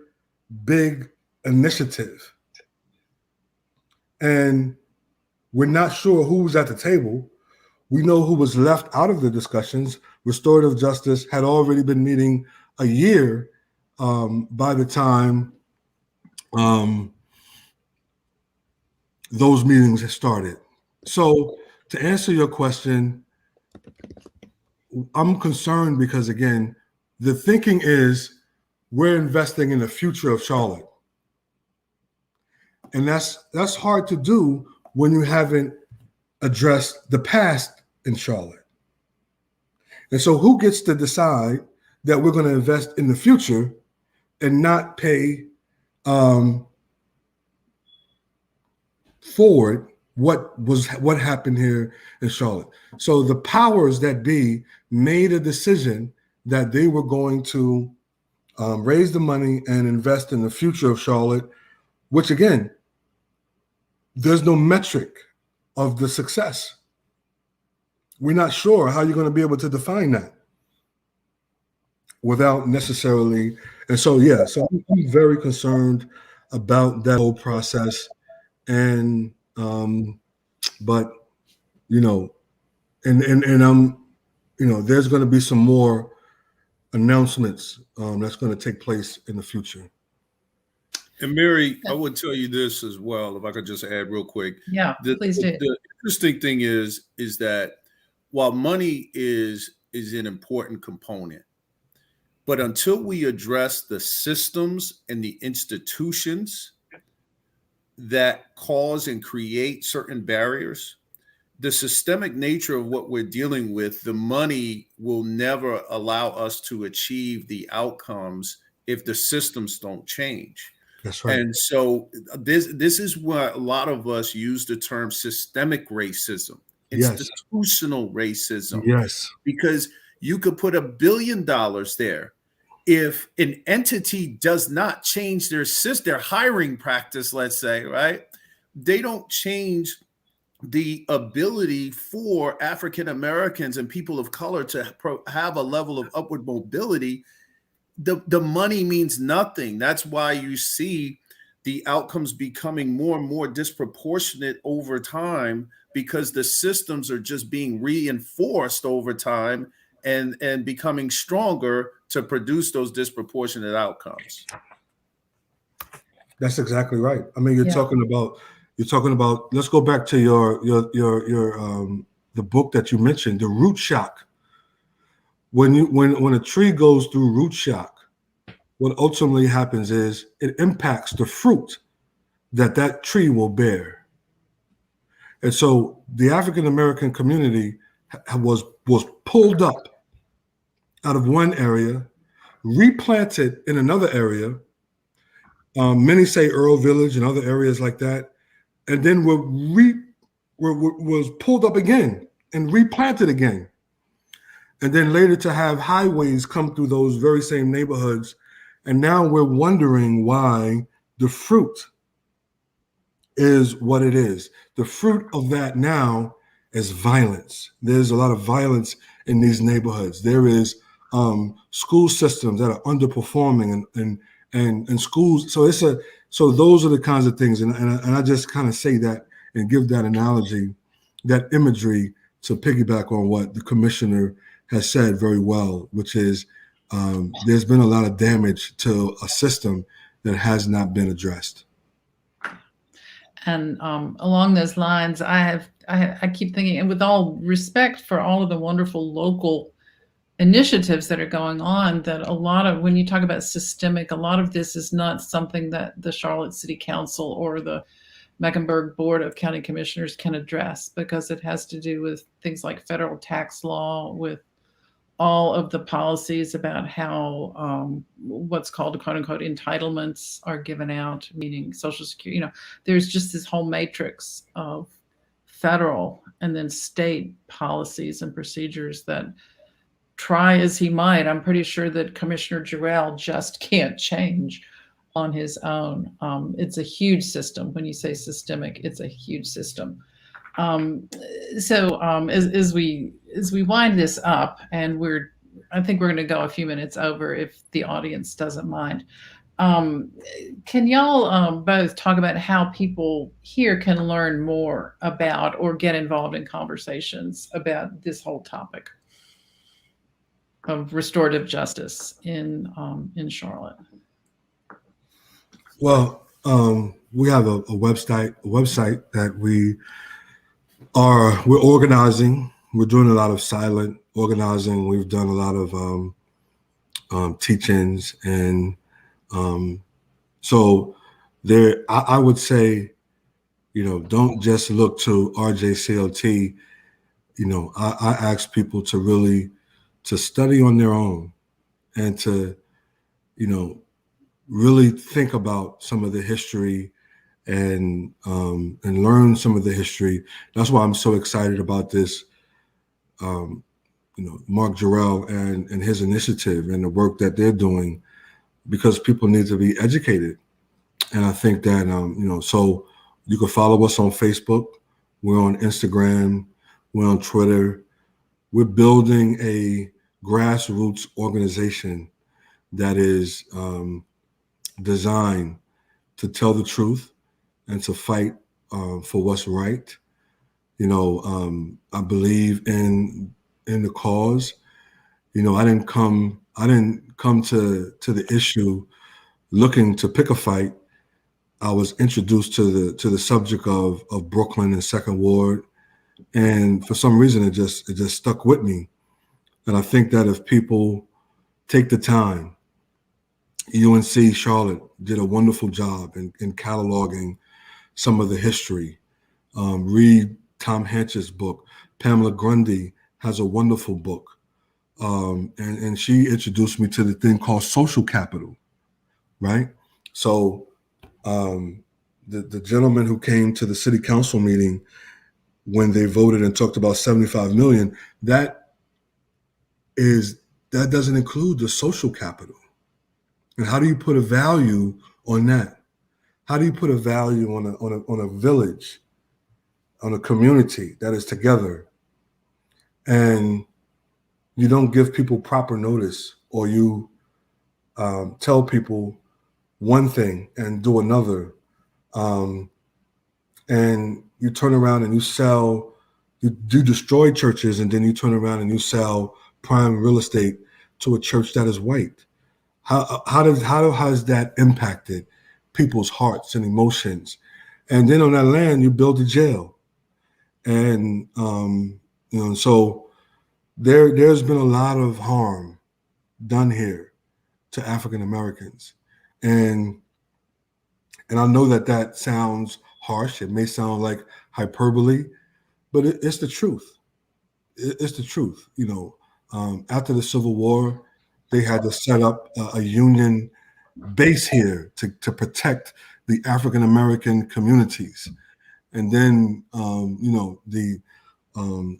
big initiative. And we're not sure who was at the table. We know who was left out of the discussions. Restorative Justice had already been meeting a year by the time those meetings had started. So to answer your question, I'm concerned because, again, the thinking is we're investing in the future of Charlotte. And that's hard to do when you haven't addressed the past in Charlotte. And so who gets to decide that we're going to invest in the future and not pay forward what happened here in Charlotte? So the powers that be made a decision that they were going to raise the money and invest in the future of Charlotte, which again, there's no metric of the success. We're not sure how you're going to be able to define that. without necessarily. And so, yeah, so I'm very concerned about that whole process. And, but, you know, and I'm, you know, there's going to be some more announcements that's going to take place in the future. And Mary, I would tell you this as well, if I could just add real quick. Yeah, please do. The interesting thing is that while money is an important component, but until we address the systems and the institutions that cause and create certain barriers, the systemic nature of what we're dealing with, the money will never allow us to achieve the outcomes if the systems don't change. That's right. And so this is where a lot of us use the term systemic racism, institutional racism. Yes. Because you could put $1 billion there. If an entity does not change their hiring practice, let's say, right, they don't change the ability for African Americans and people of color to have a level of upward mobility, the money means nothing. That's why you see the outcomes becoming more and more disproportionate over time, because the systems are just being reinforced over time and becoming stronger to produce those disproportionate outcomes. That's exactly right. I mean, you're talking about, let's go back to your the book that you mentioned, the root shock. When a tree goes through root shock, what ultimately happens is it impacts the fruit that tree will bear. And so the African American community was pulled up out of one area, replanted in another area. Many say Earl Village and other areas like that, and then was pulled up again and replanted again. And then later to have highways come through those very same neighborhoods. And now we're wondering why the fruit is what it is. The fruit of that now is violence. There's a lot of violence in these neighborhoods. There is school systems that are underperforming and schools. So those are the kinds of things. And I just kind of say that and give that analogy, that imagery, to piggyback on what the commissioner has said very well, which is there's been a lot of damage to a system that has not been addressed. And along those lines, I keep thinking, and with all respect for all of the wonderful local initiatives that are going on, that a lot of, when you talk about systemic, a lot of this is not something that the Charlotte City Council or the Mecklenburg Board of County Commissioners can address, because it has to do with things like federal tax law, with all of the policies about how what's called quote unquote entitlements are given out, meaning Social Security. You know, there's just this whole matrix of federal and then state policies and procedures that, try as he might, I'm pretty sure that Commissioner Jerrell just can't change on his own. It's a huge system. When you say systemic, it's a huge system. So as we wind this up, and I think we're going to go a few minutes over if the audience doesn't mind. Can y'all both talk about how people here can learn more about or get involved in conversations about this whole topic of restorative justice in Charlotte? Well, we have a website that we're organizing. We're doing a lot of silent organizing. We've done a lot of teach-ins, and so there. I would say, don't just look to RJCLT. I ask people to really study on their own, and to really think about some of the history and learn some of the history. That's why I'm so excited about this, Mark Jerrell and his initiative and the work that they're doing, because people need to be educated. And I think that, so you can follow us on Facebook. We're on Instagram. We're on Twitter. We're building a grassroots organization that is designed to tell the truth and to fight for what's right. I believe in the cause. I didn't come to the issue looking to pick a fight. I was introduced to the subject of Brooklyn and Second Ward, and for some reason it just stuck with me. And I think that if people take the time, UNC Charlotte did a wonderful job in cataloging some of the history. Read Tom Hanch's book. Pamela Grundy has a wonderful book. And she introduced me to the thing called social capital, right? So the gentleman who came to the city council meeting when they voted and talked about 75 million, that doesn't include the social capital. And how do you put a value on that? How do you put a value on a village, on a community that is together, and you don't give people proper notice, or you tell people one thing and do another, and you turn around and you destroy churches, and then you turn around and you sell prime real estate to a church that is white. How has that impacted people's hearts and emotions? And then on that land, you build a jail, and so there's been a lot of harm done here to African Americans, and I know that sounds harsh. It may sound like hyperbole, but it's the truth. It's the truth. After the Civil War, they had to set up a union base here to protect the African American communities, and then the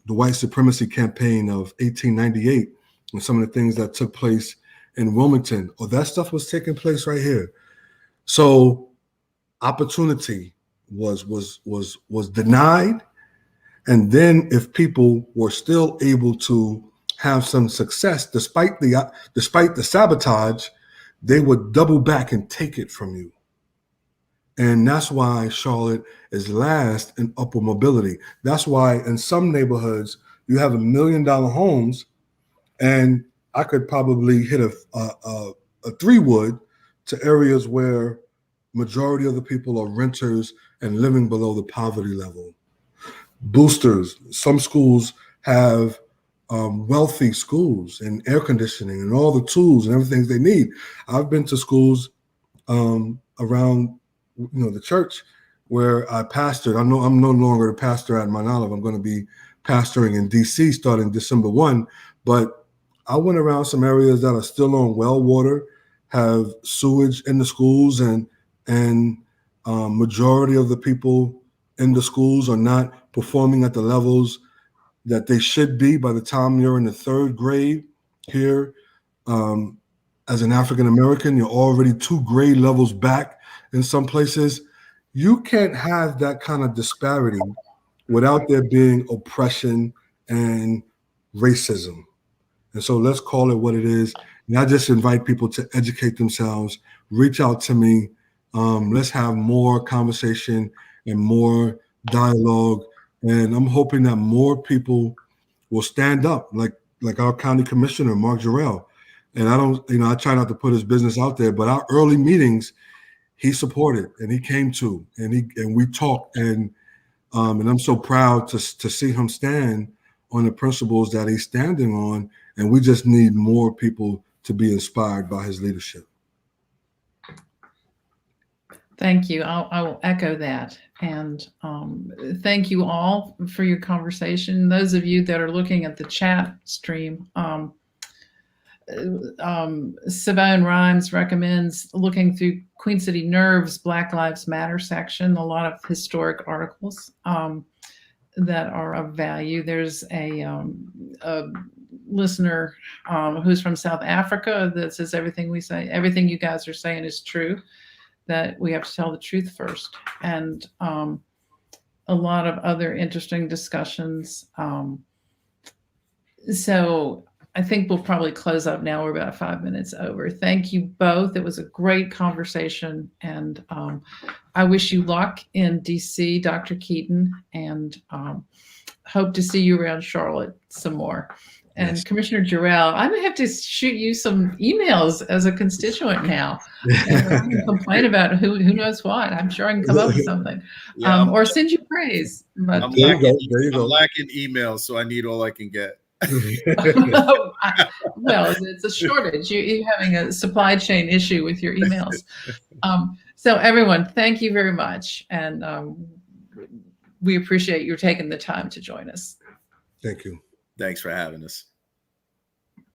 white supremacy campaign of 1898 and some of the things that took place in Wilmington. That stuff was taking place right here. So opportunity was denied, and then if people were still able to have some success despite the sabotage, they would double back and take it from you. And that's why Charlotte is last in upward mobility. That's why in some neighborhoods you have $1 million homes, and I could probably hit a 3-wood to areas where majority of the people are renters and living below the poverty level. Boosters. Some schools have wealthy schools and air conditioning and all the tools and everything they need. I've been to schools around the church where I pastored. I'm no longer a pastor at Mount Olive. I'm going to be pastoring in DC starting December 1. But I went around some areas that are still on well water, have sewage in the schools, and majority of the people in the schools are not performing at the levels that they should be by the time you're in the 3rd grade here. As an African American, you're already 2 grade levels back in some places. You can't have that kind of disparity without there being oppression and racism. And so let's call it what it is. And I just invite people to educate themselves, reach out to me. Let's have more conversation and more dialogue. And I'm hoping that more people will stand up, like our county commissioner, Mark Jerrell. And I try not to put his business out there, but our early meetings, he supported and he came to, and we talked, and I'm so proud to see him stand on the principles that he's standing on. And we just need more people to be inspired by his leadership. Thank you. I will echo that. And thank you all for your conversation. Those of you that are looking at the chat stream, Savone Rhymes recommends looking through Queen City Nerve's Black Lives Matter section, a lot of historic articles that are of value. There's a listener who's from South Africa that says everything you guys are saying is true, that we have to tell the truth first. And a lot of other interesting discussions. So I think we'll probably close up now. We're about 5 minutes over. Thank you both. It was a great conversation, and I wish you luck in DC, Dr. Keaton, and hope to see you around Charlotte some more. And Yes. Commissioner Jerrell, I'm gonna have to shoot you some emails as a constituent now. And I can complain about who knows what. I'm sure I can come up with something, Yeah, or send you praise. But I'm There you go. lacking, There you I'm go. lacking emails, so I need all I can get. well, it's a shortage. You're having a supply chain issue with your emails. So everyone, thank you very much, and we appreciate you taking the time to join us. Thank you. Thanks for having us.